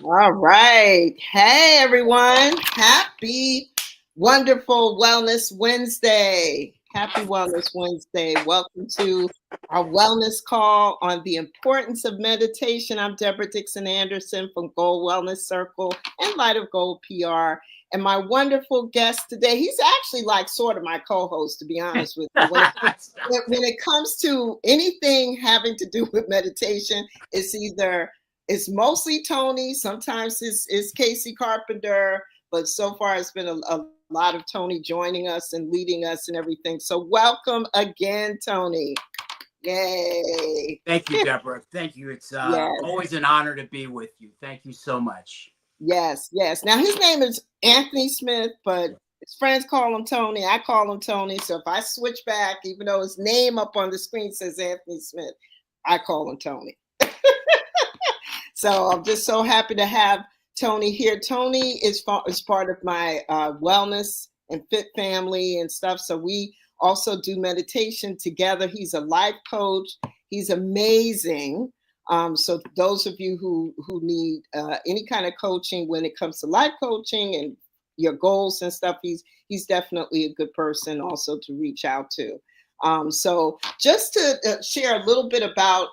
All right. Hey, everyone. Happy, wonderful Wellness Wednesday. Happy Wellness Wednesday. Welcome to our wellness call on the importance of meditation. I'm Deborah Dixon-Anderson from Gold Wellness Circle and Light of Gold PR. And my wonderful guest today, he's actually like sort of my co-host, to be honest with you. When it comes to anything having to do with meditation, it's mostly Tony. Sometimes it's Casey Carpenter, but so far it's been a lot of Tony joining us and leading us and everything. So welcome again, Tony. Yay. Thank you, Deborah. Thank you. It's Yes, always an honor to be with you. Thank you so much. yes, yes. Now his name is Anthony Smith, but his friends call him Tony. I call him Tony. So if I switch back, even though his name up on the screen says Anthony Smith, I call him Tony. So I'm just so happy to have Tony here. Tony is part of my wellness and fit family and stuff. So we also do meditation together. He's a life coach. He's amazing. So those of you who need any kind of coaching when it comes to life coaching and your goals and stuff, he's definitely a good person also to reach out to. So just to share a little bit about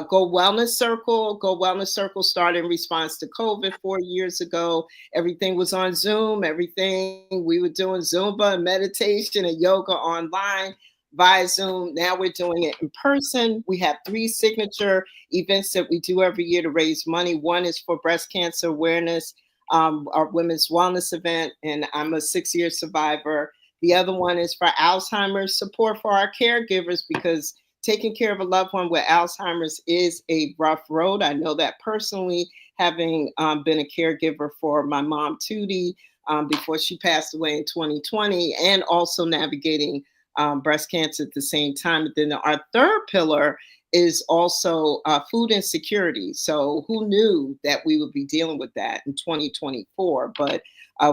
Go Wellness Circle. Go Wellness Circle started in response to COVID 4 years ago. Everything was on Zoom. We were doing Zumba and meditation and yoga online via Zoom. Now we're doing it in person. We have 3 signature events that we do every year to raise money. One is for breast cancer awareness, our women's wellness event, and I'm a 6-year survivor. The other one is for Alzheimer's support for our caregivers, because taking care of a loved one with Alzheimer's is a rough road. I know that personally, having been a caregiver for my mom, Tootie, before she passed away in 2020, and also navigating breast cancer at the same time. Then our third pillar is also food insecurity. So who knew that we would be dealing with that in 2024? But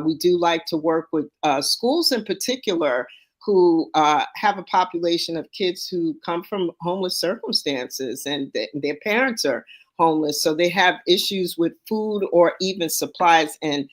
we do like to work with schools in particular who have a population of kids who come from homeless circumstances, and their parents are homeless. So they have issues with food or even supplies. And,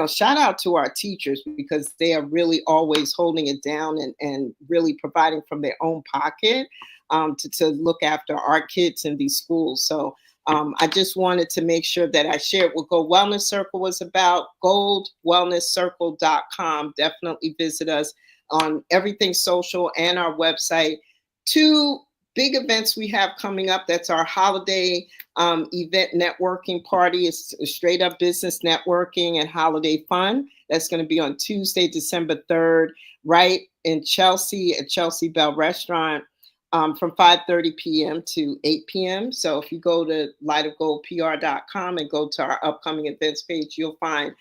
shout out to our teachers, because they are really always holding it down and really providing from their own pocket to look after our kids in these schools. So I just wanted to make sure that I shared what Gold Wellness Circle was about. goldwellnesscircle.com. Definitely visit us on everything social and our website. 2 big events we have coming up. That's our holiday event networking party. It's straight up business networking and holiday fun. That's going to be on Tuesday, December 3rd, right in Chelsea at Chelsea Bell Restaurant, from 5:30 p.m. to 8 p.m. So if you go to lightofgoldpr.com and go to our upcoming events page, you'll find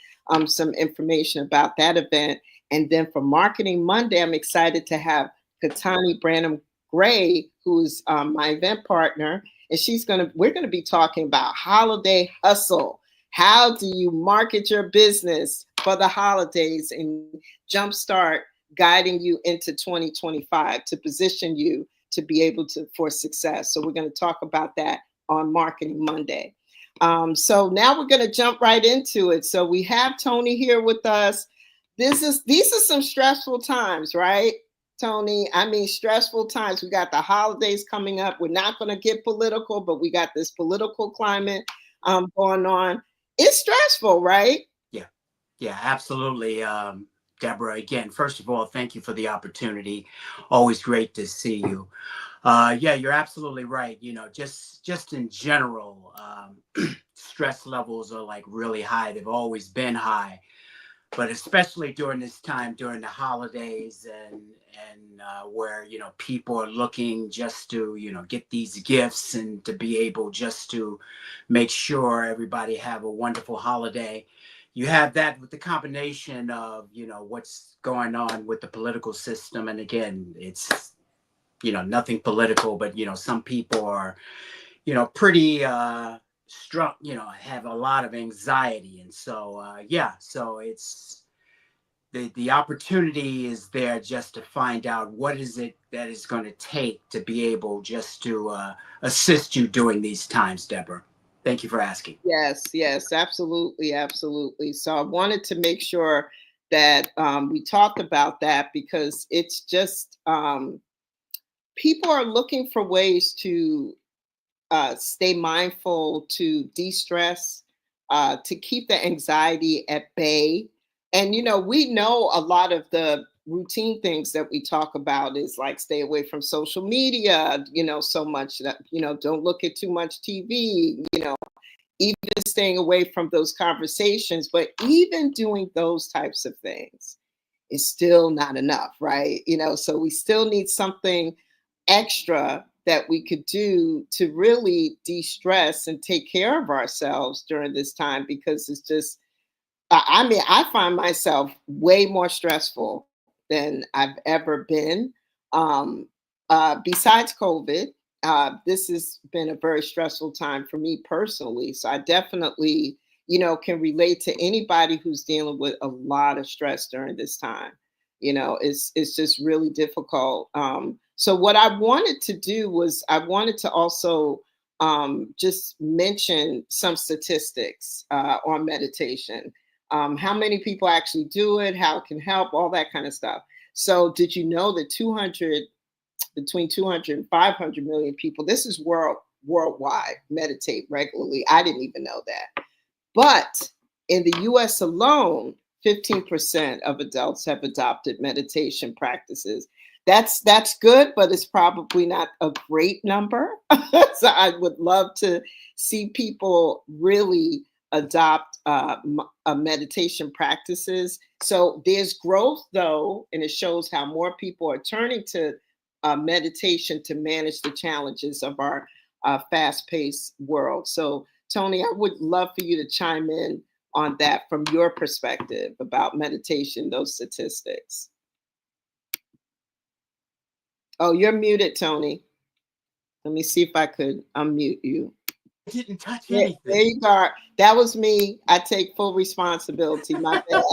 some information about that event. And then for Marketing Monday, I'm excited to have Katani Branham Gray, who's my event partner, and we're gonna be talking about holiday hustle. How do you market your business for the holidays and jumpstart guiding you into 2025 to position you to be able to for success? So we're going to talk about that on Marketing Monday. So now we're going to jump right into it. So we have Tony here with us. These are some stressful times, right, Tony? I mean, stressful times. We got the holidays coming up. We're not going to get political, but we got this political climate going on. It's stressful, right? Yeah, absolutely. Deborah, again, first of all, thank you for the opportunity. Always great to see you. Yeah, you're absolutely right. Just in general, stress levels are like really high. They've always been high. But especially during this time, during the holidays, and where people are looking just to get these gifts and to be able just to make sure everybody have a wonderful holiday. You have that with the combination of what's going on with the political system, and again, it's nothing political, but some people are pretty struck, have a lot of anxiety. And so, so it's the opportunity is there just to find out what is it that is going to take to be able just to assist you during these times, Deborah. Thank you for asking. Yes, yes, absolutely, absolutely. So I wanted to make sure that we talked about that because it's just people are looking for ways to stay mindful, to de-stress, to keep the anxiety at bay. And we know a lot of the routine things that we talk about is like stay away from social media, so much that, don't look at too much TV, even staying away from those conversations. But even doing those types of things is still not enough, right? So we still need something extra that we could do to really de-stress and take care of ourselves during this time, because it's just I mean, I find myself way more stressful than I've ever been. Um, besides COVID, this has been a very stressful time for me personally. So I definitely, can relate to anybody who's dealing with a lot of stress during this time. It's just really difficult. So what I wanted to do was I wanted to also just mention some statistics on meditation, how many people actually do it, how it can help, all that kind of stuff. So, did you know that between 200 and 500 million people, this is worldwide, meditate regularly? I didn't even know that. But in the US alone, 15% of adults have adopted meditation practices. That's good, but it's probably not a great number. So I would love to see people really adopt meditation practices. So there's growth, though, and it shows how more people are turning to meditation to manage the challenges of our fast-paced world. So, Tony, I would love for you to chime in on that from your perspective about meditation, those statistics. Oh, you're muted, Tony. Let me see if I could unmute you. I didn't touch There, anything. there you are. That was me. I take full responsibility. My bad.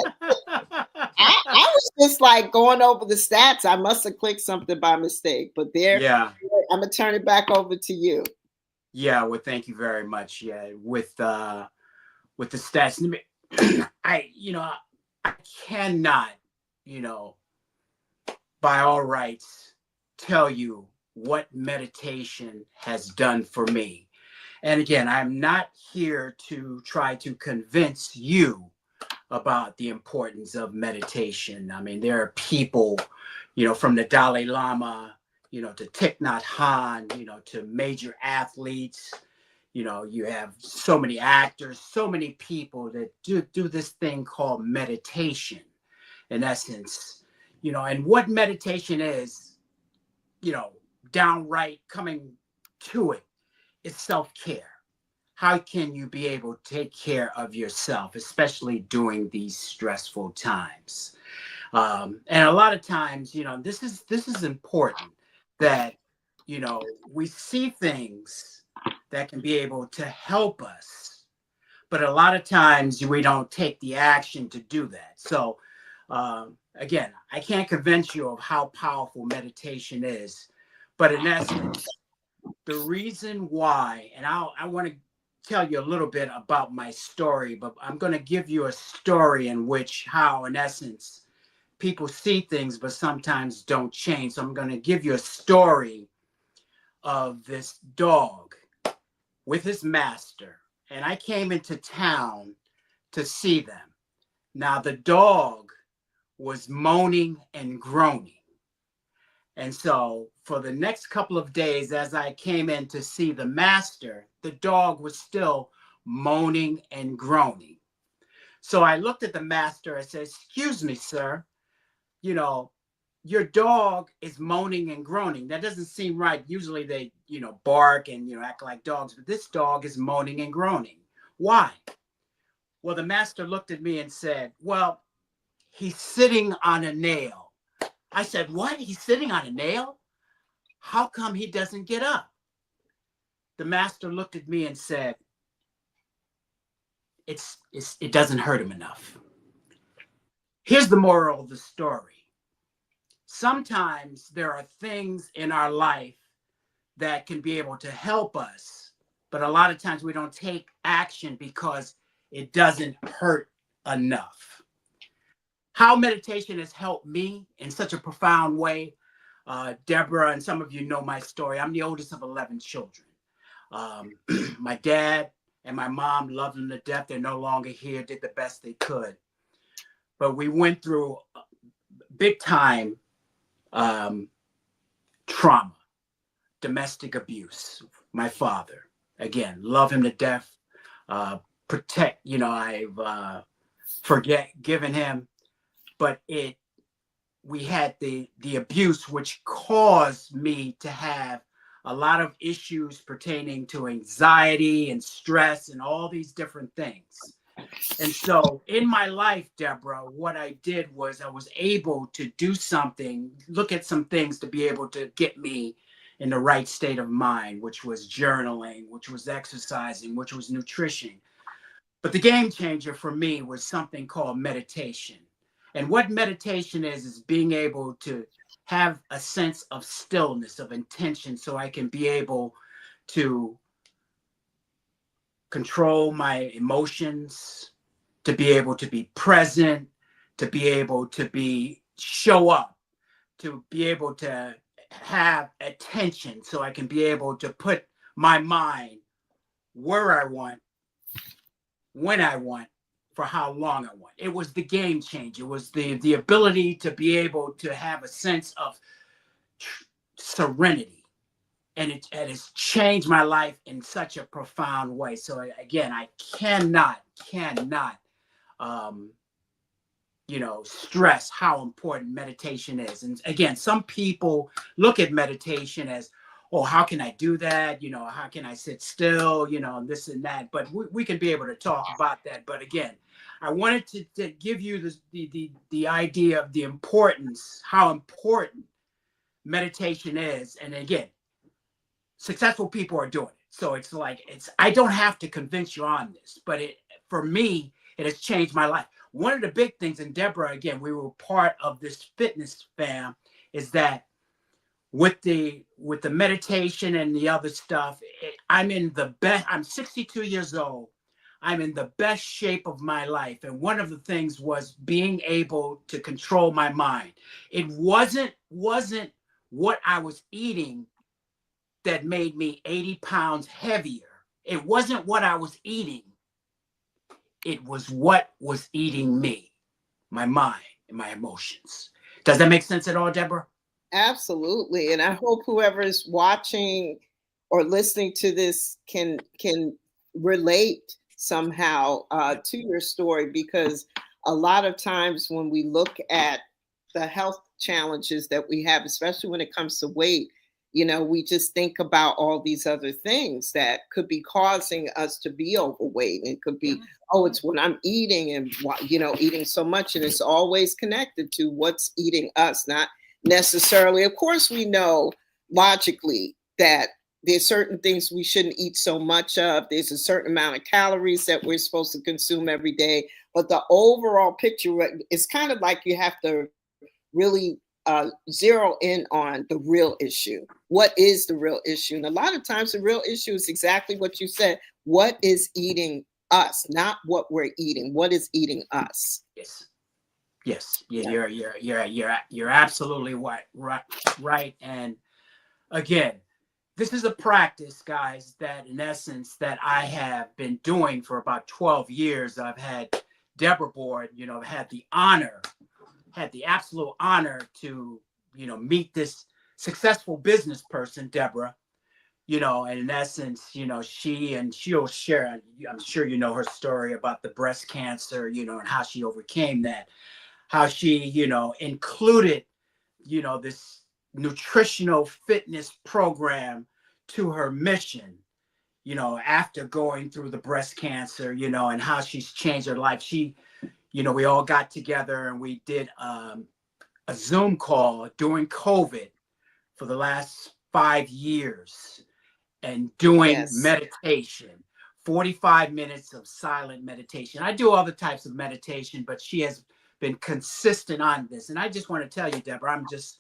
I was just like going over the stats. I must have clicked something by mistake, but Yeah. I'm gonna turn it back over to you. Yeah. Well, thank you very much. Yeah. With the stats, I cannot, you know, by all rights, tell you what meditation has done for me. And again, I'm not here to try to convince you about the importance of meditation. I mean, there are people, from the Dalai Lama, to Thich Nhat Hanh, to major athletes. You have so many actors, so many people that do this thing called meditation, in essence. And what meditation is, you know, downright coming to it, is self-care. How can you be able to take care of yourself, especially during these stressful times? And a lot of times, this is important, that we see things that can be able to help us, but a lot of times we don't take the action to do that. So again, I can't convince you of how powerful meditation is, but in essence, the reason why, and I want to tell you a little bit about my story, but I'm going to give you a story in which how, in essence, people see things, but sometimes don't change. So I'm going to give you a story of this dog with his master. And I came into town to see them. Now, the dog was moaning and groaning. And so for the next couple of days, as I came in to see the master, the dog was still moaning and groaning. So I looked at the master. I said, "Excuse me, sir, your dog is moaning and groaning. That doesn't seem right. Usually they, bark and, act like dogs, but this dog is moaning and groaning. Why?" Well, the master looked at me and said, "Well, he's sitting on a nail." I said, "What? He's sitting on a nail? How come he doesn't get up?" The master looked at me and said, it doesn't hurt him enough. Here's the moral of the story. Sometimes there are things in our life that can be able to help us but a lot of times we don't take action because it doesn't hurt enough. How meditation has helped me in such a profound way, Deborah, and some of you know my story. I'm the oldest of 11 children. My dad and my mom loved them to death. They're no longer here, did the best they could. But we went through big time trauma, domestic abuse. My father, again, love him to death, protect, I've given him, but we had the abuse, which caused me to have a lot of issues pertaining to anxiety and stress and all these different things. And so in my life, Deborah, what I did was I was able to do something, look at some things to be able to get me in the right state of mind, which was journaling, which was exercising, which was nutrition. But the game changer for me was something called meditation. And what meditation is being able to have a sense of stillness, of intention, so I can be able to control my emotions, to be able to be present, to be able to show up, to be able to have attention, so I can be able to put my mind where I want, when I want, for how long I want. It was the game changer. It was the ability to be able to have a sense of serenity. And it has changed my life in such a profound way. So again, I cannot, stress how important meditation is. And again, some people look at meditation as, oh, how can I do that? How can I sit still? And this and that. But we can be able to talk about that. But again, I wanted to give you the idea of the importance, how important meditation is. And again, successful people are doing it. So I don't have to convince you on this, but for me, it has changed my life. One of the big things, and Deborah, again, we were part of this fitness fam, is that with the meditation and the other stuff, I'm in the best. I'm 62 years old. I'm in the best shape of my life. And one of the things was being able to control my mind. It wasn't what I was eating that made me 80 pounds heavier. It wasn't what I was eating. It was what was eating me, my mind and my emotions. Does that make sense at all, Deborah? Absolutely. And I hope whoever is watching or listening to this can relate somehow to your story, because a lot of times when we look at the health challenges that we have, especially when it comes to weight, we just think about all these other things that could be causing us to be overweight. It could be, oh, it's when I'm eating and, eating so much. And it's always connected to what's eating us, not necessarily. Of course, we know logically that there's certain things we shouldn't eat so much of. There's a certain amount of calories that we're supposed to consume every day. But the overall picture is kind of like you have to really zero in on the real issue. What is the real issue? And a lot of times the real issue is exactly what you said. What is eating us, not what we're eating. What is eating us? Yes. You're absolutely right. And again, this is a practice, guys, that in essence that I have been doing for about 12 years. I've had Deborah Board, had the absolute honor to, meet this successful business person, Deborah, and in essence, she'll share, I'm sure her story about the breast cancer, and how she overcame that, how she, included, this nutritional fitness program to her mission, after going through the breast cancer, and how she's changed her life. We all got together and we did a Zoom call during COVID for the last 5 years and doing meditation, 45 minutes of silent meditation. I do other types of meditation, but she has been consistent on this. And I just want to tell you, Deborah, I'm just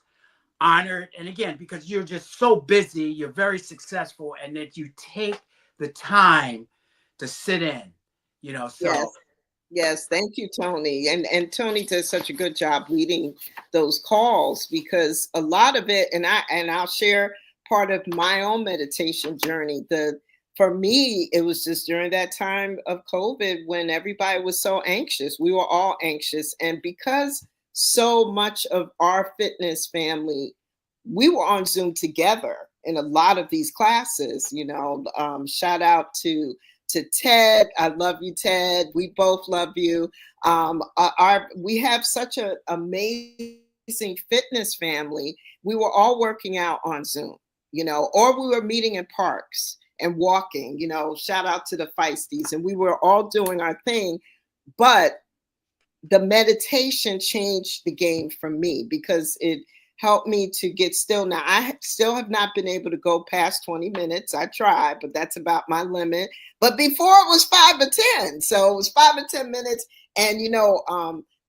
honored. And again, because you're just so busy, you're very successful, and that you take the time to sit in, you know, Yes. so. Yes, thank you, Tony. And Tony does such a good job leading those calls, because a lot of it, and I'll share part of my own meditation journey. For me, it was just during that time of COVID when everybody was so anxious. We were all anxious. And because so much of our fitness family, we were on Zoom together in a lot of these classes, shout out to Ted. I love you, Ted. We both love you. We have such an amazing fitness family. We were all working out on Zoom, or we were meeting in parks and walking, shout out to the Feisties. And we were all doing our thing. But the meditation changed the game for me, because it helped me to get still. Now, I still have not been able to go past 20 minutes. I tried, but that's about my limit. But before it was 5 or 10. So it was 5 or 10 minutes. And,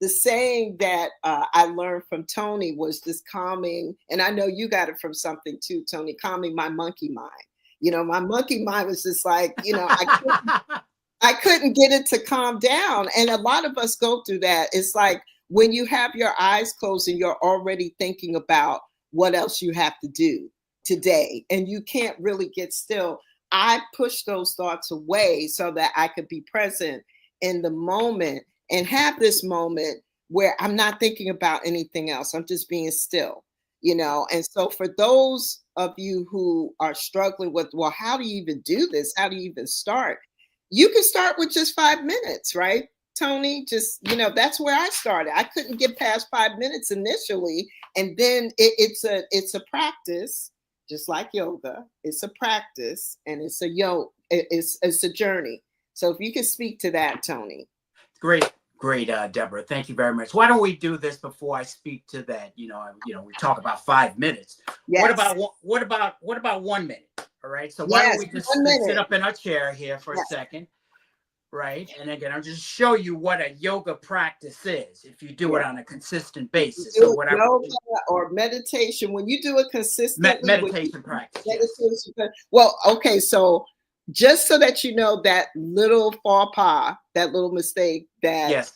the saying that I learned from Tony was this calming, and I know you got it from something too, Tony, calming my monkey mind. My monkey mind was just like, I couldn't get it to calm down. And a lot of us go through that. It's like when you have your eyes closed and you're already thinking about what else you have to do today, and you can't really get still. I push those thoughts away so that I could be present in the moment and have this moment where I'm not thinking about anything else. I'm just being still, And so for those of you who are struggling with, well, how do you even do this? How do you even start? You can start with just 5 minutes, right, Tony? Just, that's where I started. I couldn't get past 5 minutes initially. And then it's a practice, just like yoga. It's a practice, and it's a journey. So if you could speak to that, Tony. Great, Deborah. Thank you very much. Why don't we do this before I speak to that? We talk about 5 minutes. Yes. What about 1 minute? All right. So why don't we just sit up in our chair here for a second, right? And again, I'll just show you what a yoga practice is if you do it on a consistent basis. So yoga or meditation, when you do it consistently, meditation practice. Well, okay, so just so that you know, that little faux pas, that little mistake that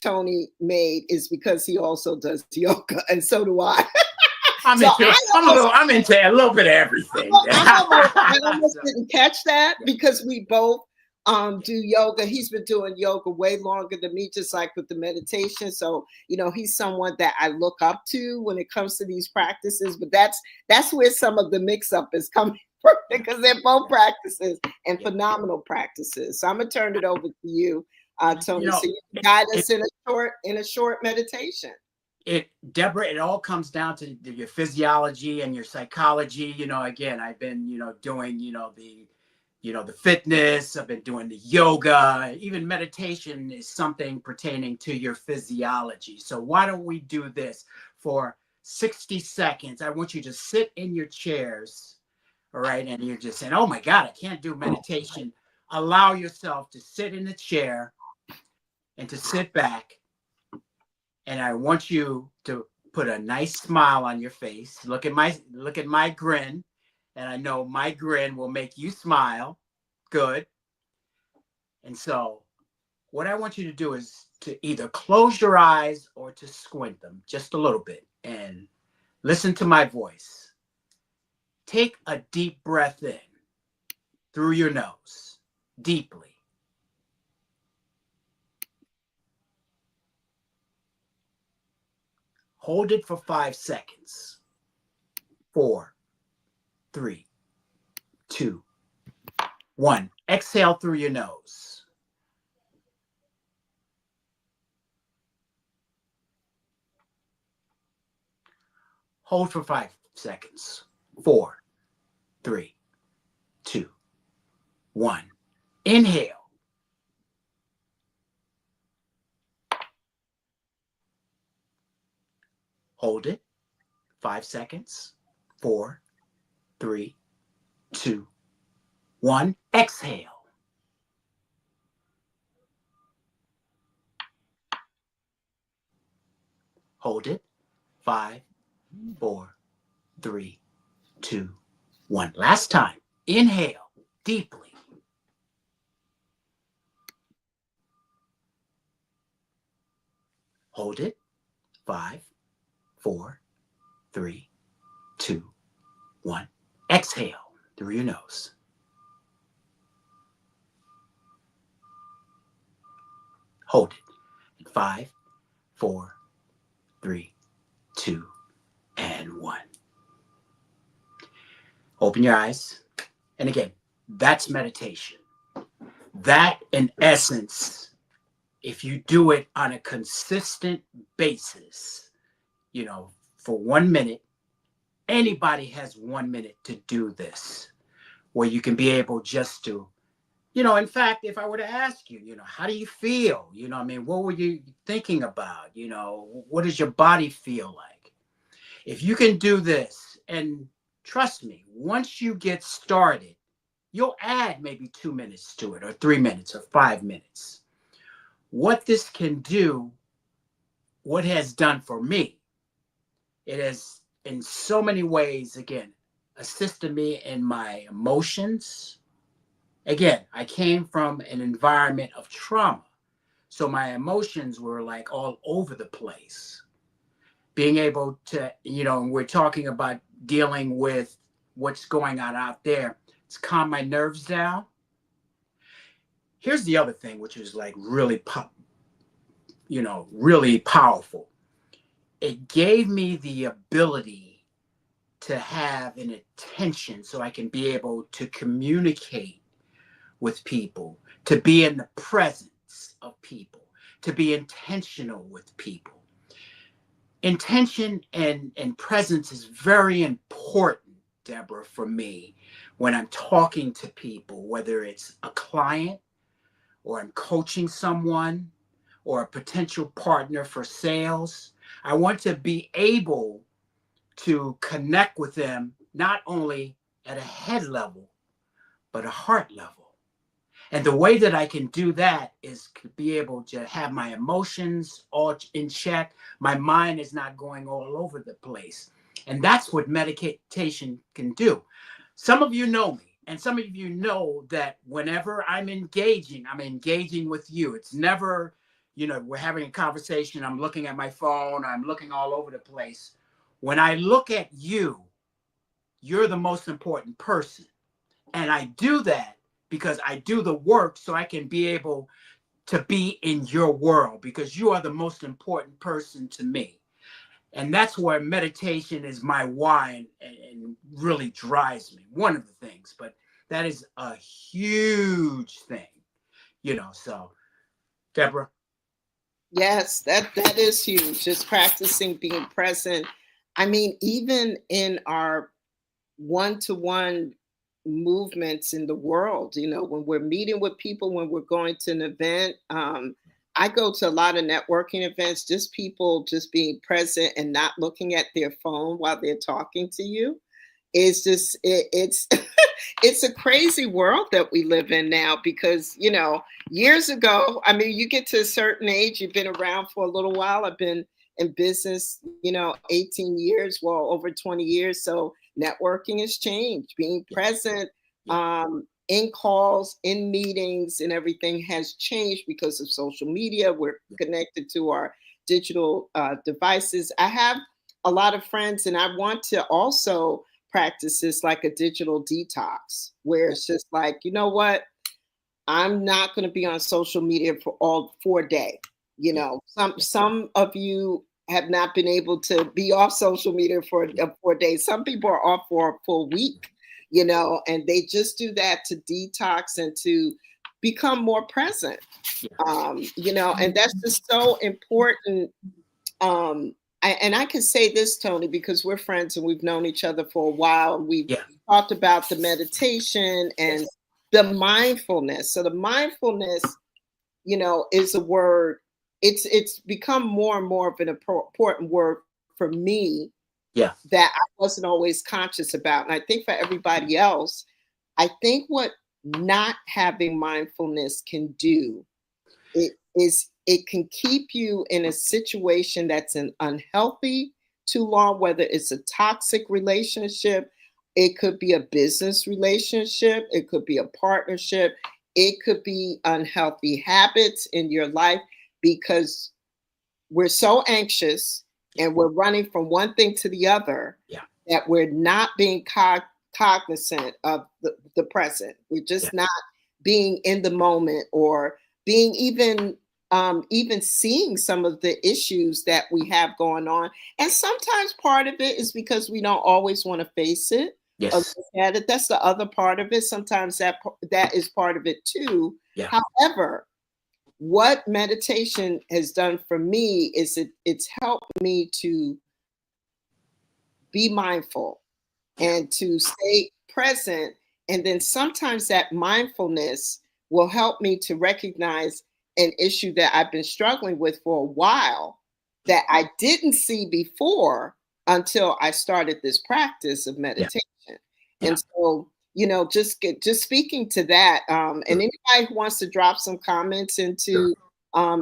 Tony made is because he also does yoga, and so do I. I'm into a little bit of everything. I almost didn't catch that because we both do yoga. He's been doing yoga way longer than me, just like with the meditation. So, he's someone that I look up to when it comes to these practices. But that's where some of the mix-up is coming from, because they're both practices and phenomenal practices. So I'm gonna turn it over to you, Tony. So you can guide us in a short meditation. Deborah, it all comes down to your physiology and your psychology. Again, I've been, doing, the fitness, I've been doing the yoga, even meditation is something pertaining to your physiology. So why don't we do this for 60 seconds? I want you to sit in your chairs, all right? And you're just saying, oh my God, I can't do meditation. Allow yourself to sit in the chair and to sit back. And I want you to put a nice smile on your face. Look at my grin. And I know my grin will make you smile. Good. And so what I want you to do is to either close your eyes or to squint them just a little bit and listen to my voice. Take a deep breath in through your nose, deeply. Hold it for 5 seconds. 4, 3, 2, 1. Exhale through your nose. Hold for 5 seconds. 4, 3, 2, 1. Inhale. Hold it. 5 seconds. 4, 3, 2, 1. Exhale. Hold it. 5, 4, 3, 2, 1. Last time. Inhale deeply. Hold it. 5, 4, 3, 2, 1. Exhale through your nose. Hold it. 5, 4, 3, 2, and 1. Open your eyes. And again, that's meditation. That, in essence, if you do it on a consistent basis, for 1 minute, anybody has 1 minute to do this, where you can be able just to, in fact, if I were to ask you, how do you feel? What were you thinking about? What does your body feel like? If you can do this, and trust me, once you get started, you'll add maybe 2 minutes to it, or 3 minutes, or 5 minutes. What this can do, what it has done for me, it has in so many ways, again, assisted me in my emotions. Again, I came from an environment of trauma, so my emotions were like all over the place. Being able to, and we're talking about dealing with what's going on out there, it's calm my nerves down. Here's the other thing, which is like really really powerful. It gave me the ability to have an attention so I can be able to communicate with people, to be in the presence of people, to be intentional with people. Intention and presence is very important, Deborah, for me when I'm talking to people, whether it's a client or I'm coaching someone or a potential partner for sales. I want to be able to connect with them not only at a head level, but a heart level. And the way that I can do that is to be able to have my emotions all in check. My mind is not going all over the place. And that's what meditation can do. Some of you know me, and some of you know that whenever I'm engaging with you. It's never, we're having a conversation, I'm looking at my phone, I'm looking all over the place. When I look at you, you're the most important person. And I do that because I do the work so I can be able to be in your world, because you are the most important person to me. And that's where meditation is my why and really drives me. One of the things, but that is a huge thing, so Deborah. Yes, that is huge. Just practicing being present. I mean, even in our one-to-one movements in the world, when we're meeting with people, when we're going to an event, I go to a lot of networking events, just people just being present and not looking at their phone while they're talking to you. It's just it's it's a crazy world that we live in now, because years ago, I mean, you get to a certain age, you've been around for a little while. I've been in business 18 years, well, over 20 years. So networking has changed. Being present in calls, in meetings, and everything has changed because of social media. We're connected to our digital devices. I have a lot of friends, and I want to also practice this, like a digital detox, where it's just like, you know what, I'm not going to be on social media for a day. Some of you have not been able to be off social media for 4 days. Some people are off for a full week, and they just do that to detox and to become more present. And that's just so important. And I can say this, Tony, because we're friends and we've known each other for a while. And we've talked about the meditation and the mindfulness. So the mindfulness, is a word. It's become more and more of an important word for me. That I wasn't always conscious about. And I think for everybody else, I think what not having mindfulness can do, it can keep you in a situation that's an unhealthy too long, whether it's a toxic relationship, it could be a business relationship, it could be a partnership, it could be unhealthy habits in your life, because we're so anxious and we're running from one thing to the other Yeah. that we're not being cognizant of the present. We're just not being in the moment, or being even seeing some of the issues that we have going on. And sometimes part of it is because we don't always want to face it or Yes. look at it. That's the other part of it. Sometimes that is part of it too. Yeah. However, what meditation has done for me is it's helped me to be mindful Yeah. and to stay present. And then sometimes that mindfulness will help me to recognize an issue that I've been struggling with for a while that I didn't see before until I started this practice of Yeah. meditation. Yeah. And so, just speaking to that, and Sure. anybody who wants to drop some comments Sure.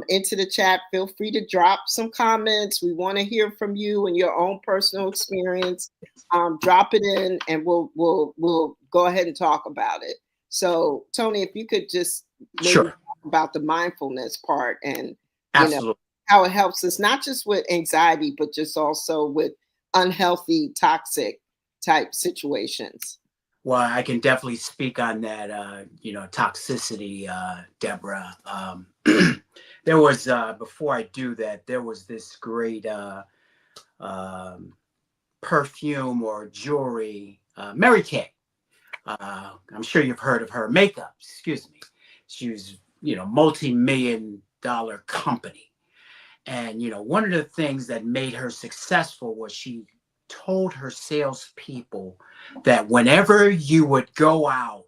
into the chat, feel free to drop some comments. We want to hear from you and your own personal experience. Drop it in, and we'll go ahead and talk about it. So, Tony, if you could just maybe Sure. talk about the mindfulness part, and Absolutely. how it helps us not just with anxiety, but just also with unhealthy, toxic type situations. Well, I can definitely speak on that, toxicity, Deborah. There was, before I do that, there was this great um, perfume or jewelry, Mary Kay. I'm sure you've heard of her. Makeup, excuse me. She was, multi-million-dollar company. And, one of the things that made her successful was she told her salespeople that whenever you would go out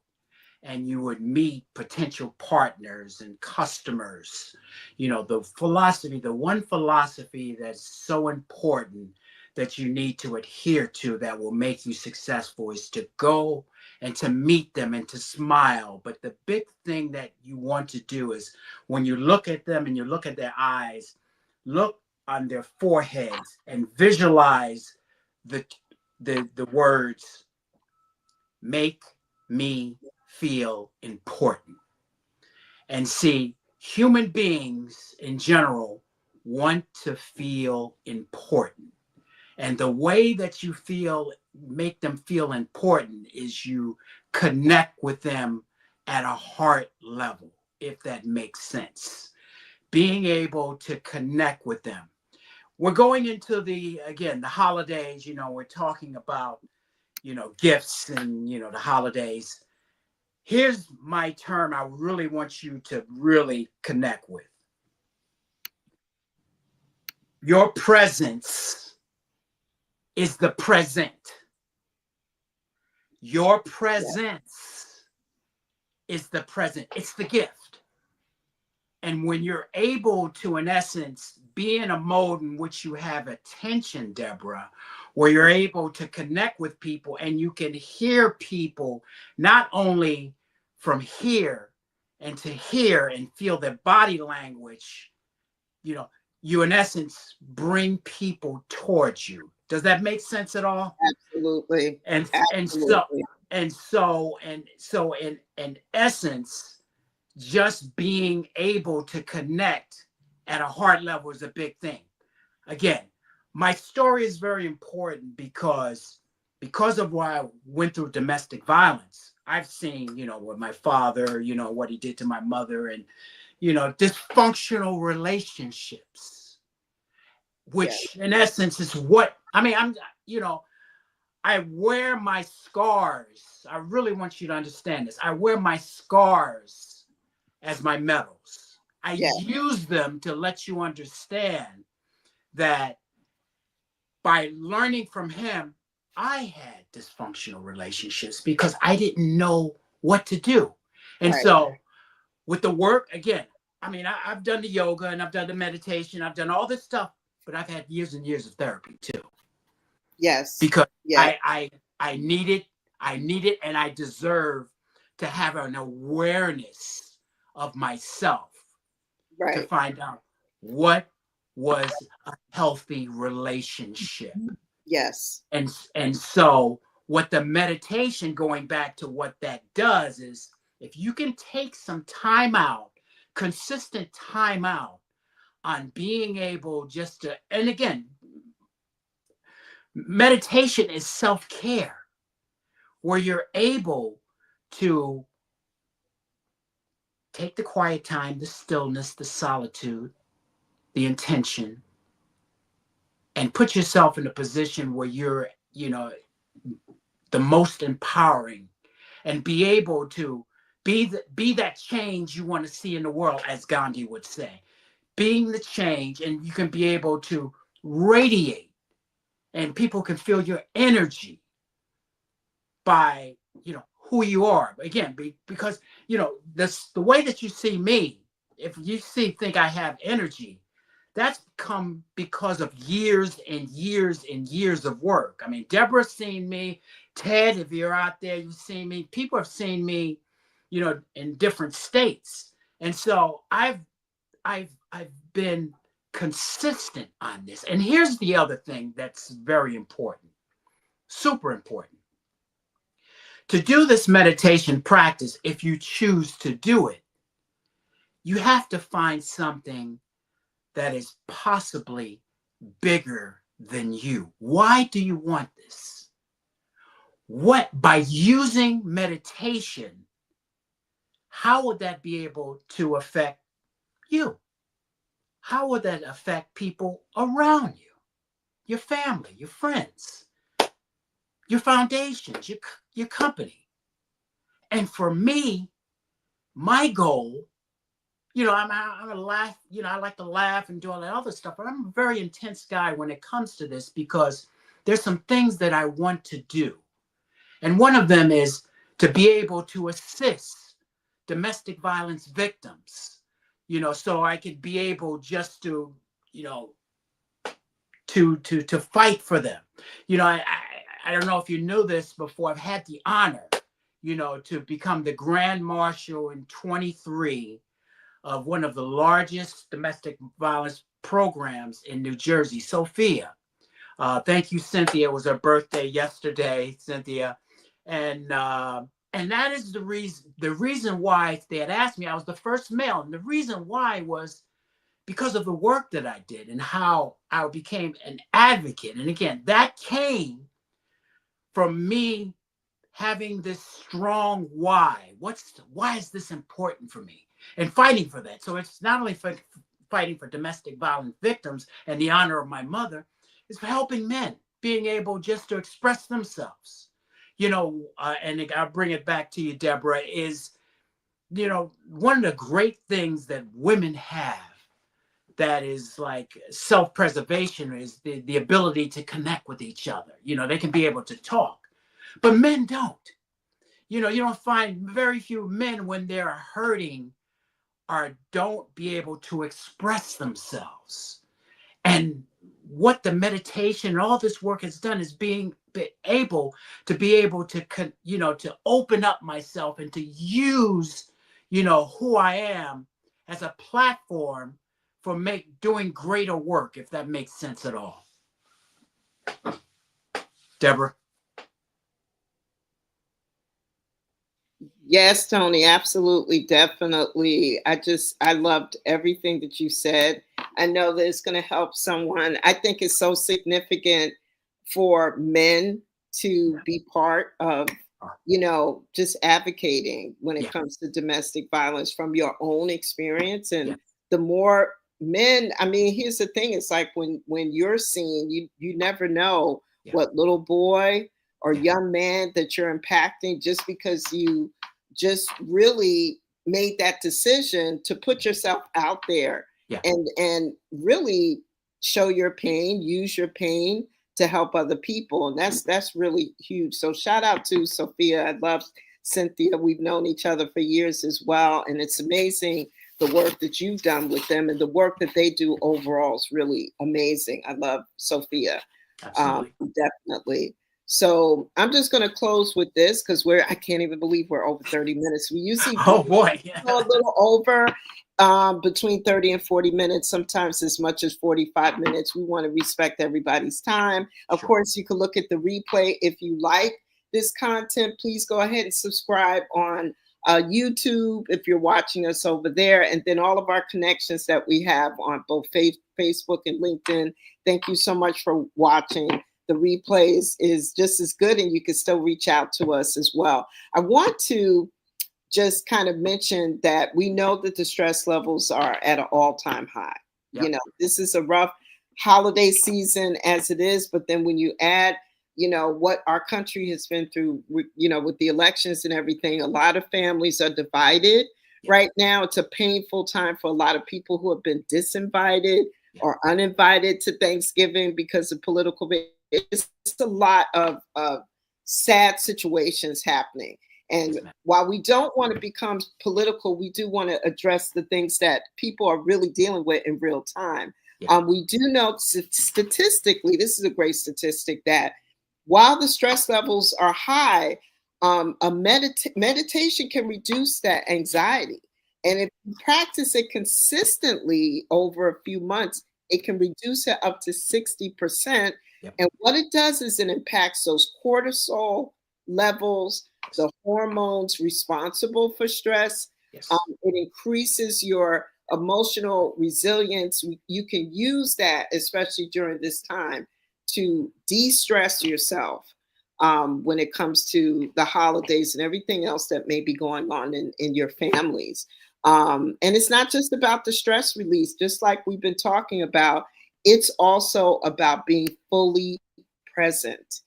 and you would meet potential partners and customers, the one philosophy that's so important that you need to adhere to that will make you successful is to go and to meet them and to smile. But the big thing that you want to do is when you look at them and you look at their eyes, look on their foreheads and visualize the words, make me feel important. And see, human beings in general want to feel important. And the way that make them feel important is you connect with them at a heart level, if that makes sense. Being able to connect with them. We're going into the holidays, we're talking about, gifts and, the holidays. Here's my term I really want you to really connect with. Your presence is the present. Your presence is the present. It's the gift. And when you're able to, in essence, be in a mode in which you have attention, Deborah, where you're able to connect with people and you can hear people not only from here and to hear and feel their body language, you in essence bring people towards you. Does that make sense at all? Absolutely. And Absolutely. so in essence, just being able to connect at a heart level is a big thing. Again, my story is very important because of why I went through domestic violence. I've seen, with my father, what he did to my mother, and, dysfunctional relationships, which in essence is what, I wear my scars. I really want you to understand this. I wear my scars as my medals. I use them to let you understand that by learning from him, I had dysfunctional relationships because I didn't know what to do. And so with the work, again, I've done the yoga and I've done the meditation, I've done all this stuff, but I've had years and years of therapy too. Yes. Because I need it, and I deserve to have an awareness of myself to find out what was a healthy relationship. Yes. And so what the meditation, going back to what that does, is if you can take some time out, consistent time out on being able just to, and again, meditation is self-care, where you're able to take the quiet time, the stillness, the solitude, the intention, and put yourself in a position where you're, the most empowering, and be able to be that change you want to see in the world, as Gandhi would say. Being the change, and you can be able to radiate, and people can feel your energy by who you are. Again, because the way that you see me, if you think I have energy, that's come because of years and years and years of work. I mean, Deborah's seen me. Ted, if you're out there, you've seen me. People have seen me, in different states. And so I've been consistent on this. And here's the other thing that's very important, super important. To do this meditation practice, if you choose to do it, you have to find something that is possibly bigger than you. Why do you want this? By using meditation, how would that be able to affect you? How would that affect people around you? Your family, your friends, your foundations, your company. And for me, my goal, I'm a laugh, I like to laugh and do all that other stuff, but I'm a very intense guy when it comes to this, because there's some things that I want to do. And one of them is to be able to assist domestic violence victims, so I could be able just to, to fight for them. I don't know if you knew this before. I've had the honor, to become the Grand Marshal in 23 of one of the largest domestic violence programs in New Jersey, Sophia. Thank you, Cynthia. It was her birthday yesterday, Cynthia. And that is the reason why they had asked me. I was the first male. And the reason why was because of the work that I did and how I became an advocate. And again, that came from me having this strong why. Why is this important for me? And fighting for that. So it's not only for fighting for domestic violence victims and the honor of my mother, it's for helping men being able just to express themselves. And I'll bring it back to you, Deborah, is, one of the great things that women have that is like self-preservation is the ability to connect with each other. They can be able to talk, but men don't. You don't find very few men when they're hurting or don't be able to express themselves. And what the meditation and all this work has done is being able to to open up myself and to use, who I am as a platform for doing greater work, if that makes sense at all. Deborah? Yes, Tony, absolutely, definitely. I loved everything that you said. I know that it's going to help someone. I think it's so significant for men to be part of, just advocating when it comes to domestic violence from your own experience. And the more men, I mean, here's the thing. It's like when you're seen, you never know what little boy or young man that you're impacting, just because you just really made that decision to put yourself out there and really show your pain, use your pain to help other people. And that's really huge. So shout out to Sophia. I love Cynthia. We've known each other for years as well. And it's amazing the work that you've done with them, and the work that they do overall is really amazing. I love Sophia. Definitely. So I'm just going to close with this, because I can't even believe we're over 30 minutes. We usually go a little over, between 30 and 40 minutes, sometimes as much as 45 minutes. We want to respect everybody's time. Of course, you can look at the replay. If you like this content, please go ahead and subscribe on YouTube if you're watching us over there, and then all of our connections that we have on both Facebook and LinkedIn. Thank you so much for watching. The replays is just as good, and you can still reach out to us as well. I want to just kind of mention that we know that the stress levels are at an all-time high. Yep. You know, this is a rough holiday season as it is, but then when you add, you know, what our country has been through, you know, with the elections and everything, a lot of families are divided right now. It's a painful time for a lot of people who have been disinvited or uninvited to Thanksgiving because of political. It's a lot of sad situations happening. And while we don't want to become political, we do want to address the things that people are really dealing with in real time. We do know statistically, this is a great statistic, that while the stress levels are high, meditation can reduce that anxiety. And if you practice it consistently over a few months, it can reduce it up to 60%. And what it does is it impacts those cortisol levels, the hormones responsible for stress. It increases your emotional resilience. You can use that, especially during this time, to de-stress yourself when it comes to the holidays and everything else that may be going on in your families. And it's not just about the stress release, just like we've been talking about. It's also about being fully present,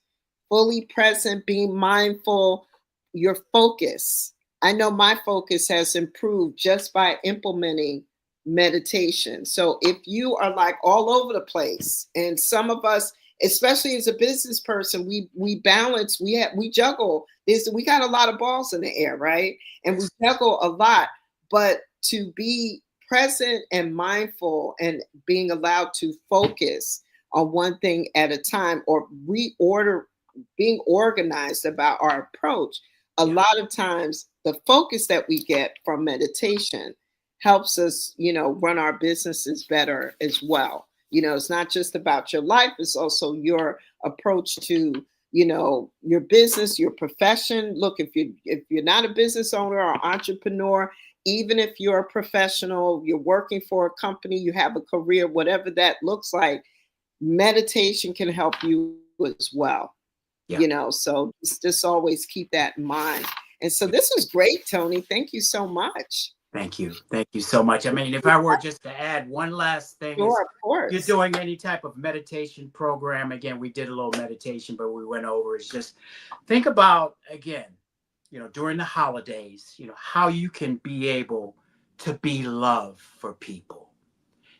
being mindful, your focus. I know my focus has improved just by implementing meditation. So if you are like all over the place, and some of us, especially as a business person, we balance, we juggle this, we got a lot of balls in the air, right? And we juggle a lot, but to be present and mindful and being allowed to focus on one thing at a time, or being organized about our approach. A lot of times the focus that we get from meditation helps us, you know, run our businesses better as well. You know, it's not just about your life, it's also your approach to, you know, your business, your profession. Look, if you're not a business owner or entrepreneur, even if you're a professional, you're working for a company, you have a career, whatever that looks like, meditation can help you as well. You know, so just always keep that in mind. And so this was great, Tony. Thank you so much. Thank you. Thank you so much. I mean, if I were just to add one last thing, sure, of course. You're doing any type of meditation program. Again, we did a little meditation, but we went over. It's just think about, again, you know, during the holidays, you know, how you can be able to be love for people.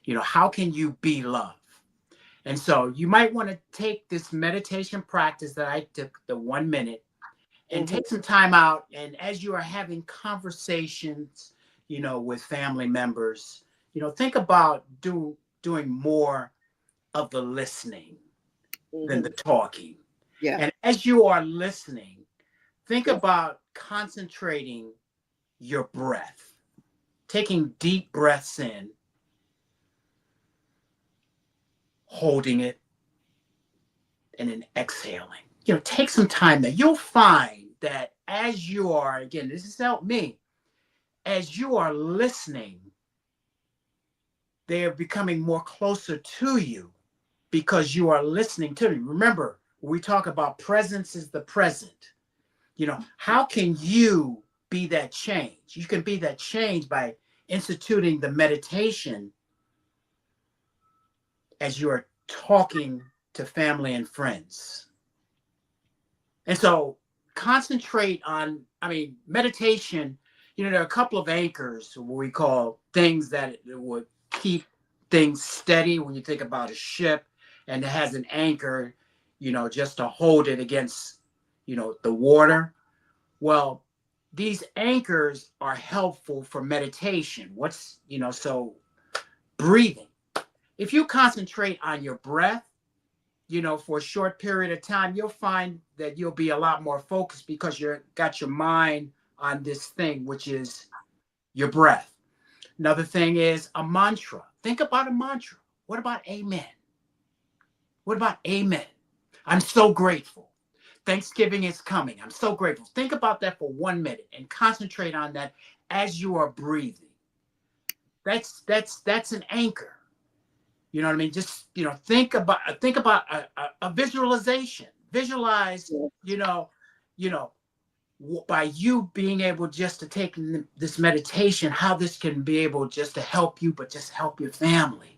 You know, how can you be love? And so you might want to take this meditation practice that I took, the 1 minute, and take some time out. And as you are having conversations, you know, with family members, you know, think about doing more of the listening than the talking. And as you are listening, think about concentrating your breath, taking deep breaths in, holding it, and then exhaling. You know, take some time there. You'll find that as you are, again, this has helped me, as you are listening, they are becoming more closer to you because you are listening to them. Remember, when we talk about presence is the present. You know, how can you be that change? You can be that change by instituting the meditation as you are talking to family and friends. And so concentrate on, I mean, meditation, you know, there are a couple of anchors, what we call things that would keep things steady. When you think about a ship and it has an anchor, you know, just to hold it against, you know, the water. Well, these anchors are helpful for meditation. What's, you know, so breathing. If you concentrate on your breath, you know, for a short period of time, you'll find that you'll be a lot more focused because you've got your mind on this thing, which is your breath. Another thing is a mantra. Think about a mantra. What about amen? What about amen? I'm so grateful. Thanksgiving is coming. I'm so grateful. Think about that for 1 minute and concentrate on that as you are breathing. That's an anchor. You know what I mean? Just, think about a visualization. Visualize, you know, by you being able just to take this meditation, how this can be able just to help you, but just help your family.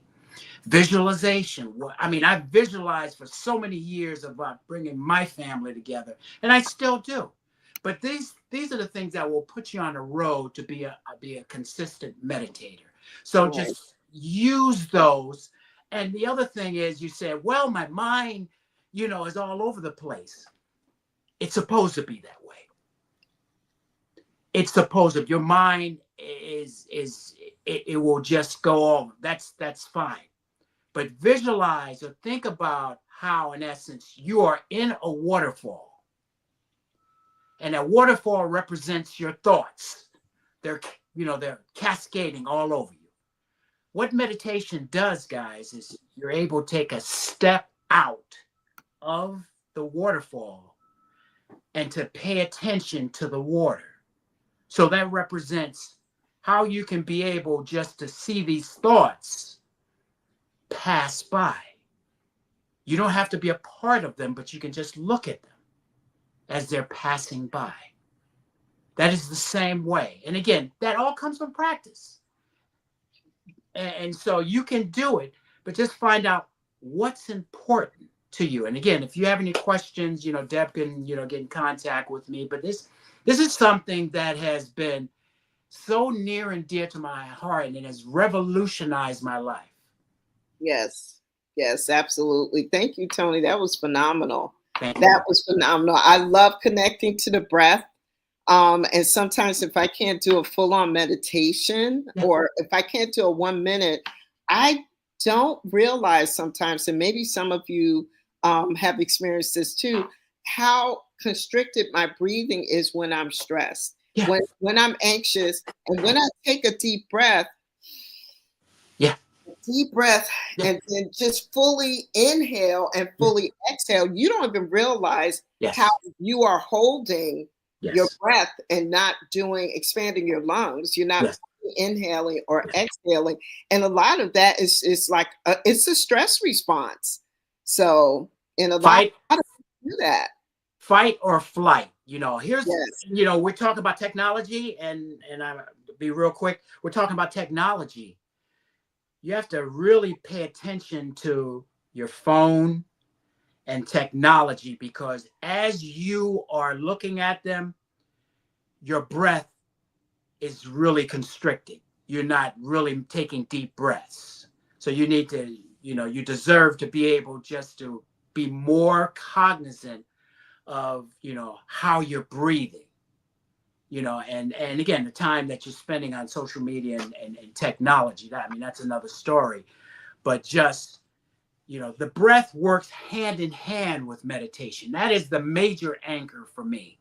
Visualization. I mean, I've visualized for so many years about bringing my family together, and I still do. But these are the things that will put you on the road to be a consistent meditator. So just use those. And the other thing is, you said, well, my mind, is all over the place. It's supposed to be that way. It's supposed to. Your mind it will just go over. That's fine. But visualize or think about how, in essence, you are in a waterfall. And a waterfall represents your thoughts. They're cascading all over you. What meditation does, guys, is you're able to take a step out of the waterfall and to pay attention to the water. So that represents how you can be able just to see these thoughts pass by. You don't have to be a part of them, but you can just look at them as they're passing by. That is the same way. And again, that all comes from practice. And so you can do it, but just find out what's important to you. And again, if you have any questions, Deb can, get in contact with me. But this is something that has been so near and dear to my heart, and it has revolutionized my life. Yes, absolutely. Thank you, Tony. That was phenomenal. Thank you. That was phenomenal. I love connecting to the breath. And sometimes if I can't do a full-on meditation, or if I can't do a 1 minute, I don't realize sometimes, and maybe some of you have experienced this too, how constricted my breathing is when I'm stressed, when I'm anxious, and when I take a deep breath, and then just fully inhale and fully exhale, you don't even realize how you are holding your breath and not expanding your lungs. You're not inhaling or exhaling. And a lot of that is like, it's a stress response. So in a lot of do that. Fight or flight. Here's, we're talking about technology, and I'll be real quick. We're talking about technology. You have to really pay attention to your phone and technology, because as you are looking at them, your breath is really constricted. You're not really taking deep breaths. So you need to, you deserve to be able just to be more cognizant of, how you're breathing. And again, the time that you're spending on social media and technology, that's another story. But just, the breath works hand in hand with meditation. That is the major anchor for me,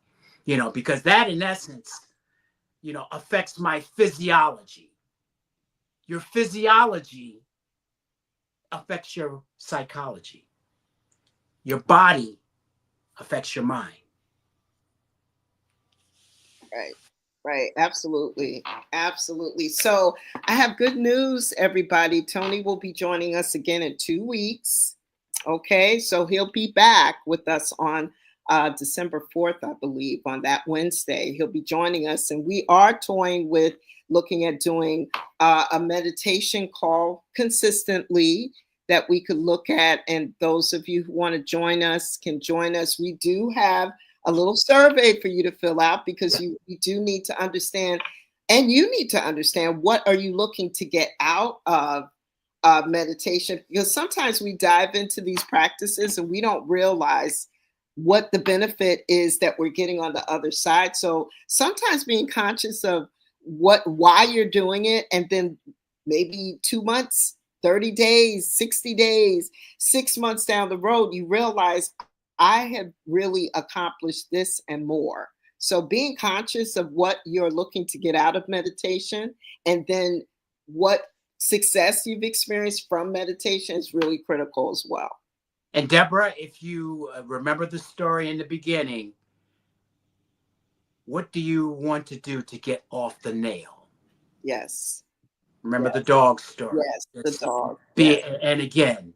because that, in essence, affects my physiology. Your physiology affects your psychology. Your body affects your mind. Right. Absolutely. So I have good news, everybody. Tony will be joining us again in 2 weeks. Okay. So he'll be back with us on December 4th, I believe, on that Wednesday. He'll be joining us, and we are toying with looking at doing a meditation call consistently that we could look at. And those of you who want to join us can join us. We do have a little survey for you to fill out, because you do need to understand, and you need to understand, what are you looking to get out of meditation? Because sometimes we dive into these practices and we don't realize what the benefit is that we're getting on the other side. So sometimes being conscious of why you're doing it, and then maybe 2 months, 30 days, 60 days, 6 months down the road, you realize, I have really accomplished this and more. So being conscious of what you're looking to get out of meditation, and then what success you've experienced from meditation, is really critical as well. And Deborah, if you remember the story in the beginning, what do you want to do to get off the nail? Yes. Remember Yes. the dog story. Yes. The dog. Be, Yes. and again,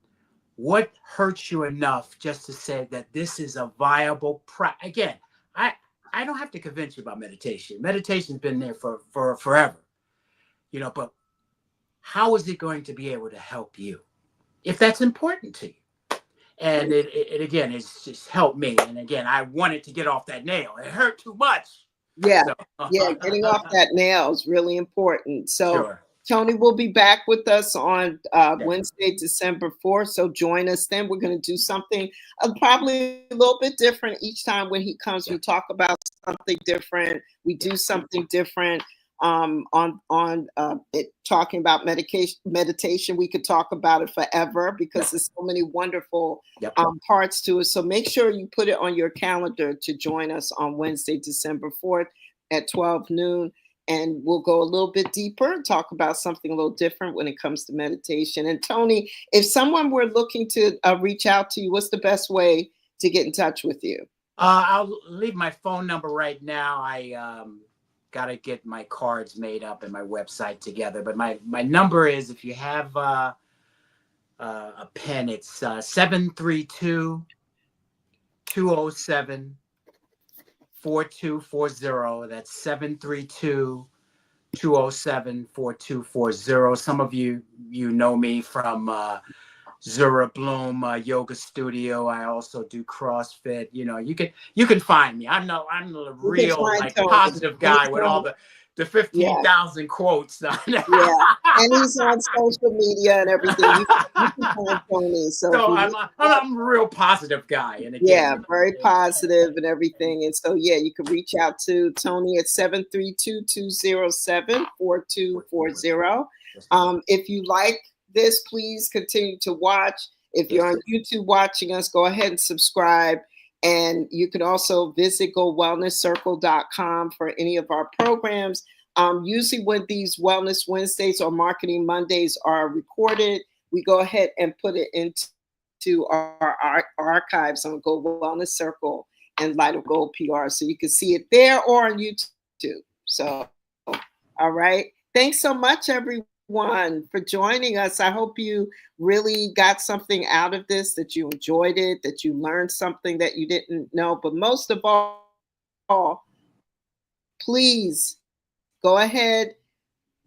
what hurts you enough just to say that this is a viable again, I don't have to convince you about meditation. Meditation's been there for forever, you know, but how is it going to be able to help you if that's important to you? And it again, it's just helped me. And again, I wanted to get off that nail. It hurt too much. Yeah. So. Yeah. Getting off that nail is really important. So Sure. Tony will be back with us on Yeah. Wednesday, December 4th. So join us then. We're going to do something probably a little bit different each time when he comes. Yeah. We talk about something different. We do something different. On it, talking about meditation, we could talk about it forever because there's so many wonderful parts to it. So make sure you put it on your calendar to join us on Wednesday, December 4th at 12 noon. And we'll go a little bit deeper and talk about something a little different when it comes to meditation. And Tony, if someone were looking to reach out to you, what's the best way to get in touch with you? I'll leave my phone number right now. I got to get my cards made up and my website together. But my number is, if you have a pen, it's 732-207-4240. That's 732-207-4240. Some of you know me from Zura Bloom Yoga Studio. I also do CrossFit. You know, you can find me. I'm the real like positive guy with all the 15,000 quotes. Yeah, and he's on social media and everything. You can find Tony. So I'm a real positive guy. And again, yeah, very positive and everything. And so yeah, you can reach out to Tony at 732-207-4240. If you like this, please continue to watch. If you're on YouTube watching us, go ahead and subscribe. And you can also visit GoWellnessCircle.com for any of our programs. Usually when these Wellness Wednesdays or Marketing Mondays are recorded, we go ahead and put it into our archives on Go Wellness Circle and Light of Gold PR. So you can see it there or on YouTube. So, all right. Thanks so much, everyone, for joining us. I hope you really got something out of this, that you enjoyed it, that you learned something that you didn't know. But most of all, please go ahead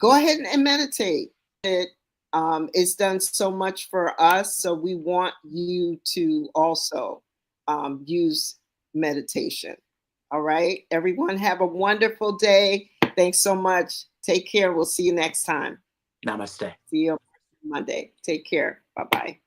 and meditate. It's done so much for us. So we want you to also use meditation. All right, everyone, have a wonderful day. Thanks so much. Take care. We'll see you next time. Namaste. See you on Monday. Take care. Bye-bye.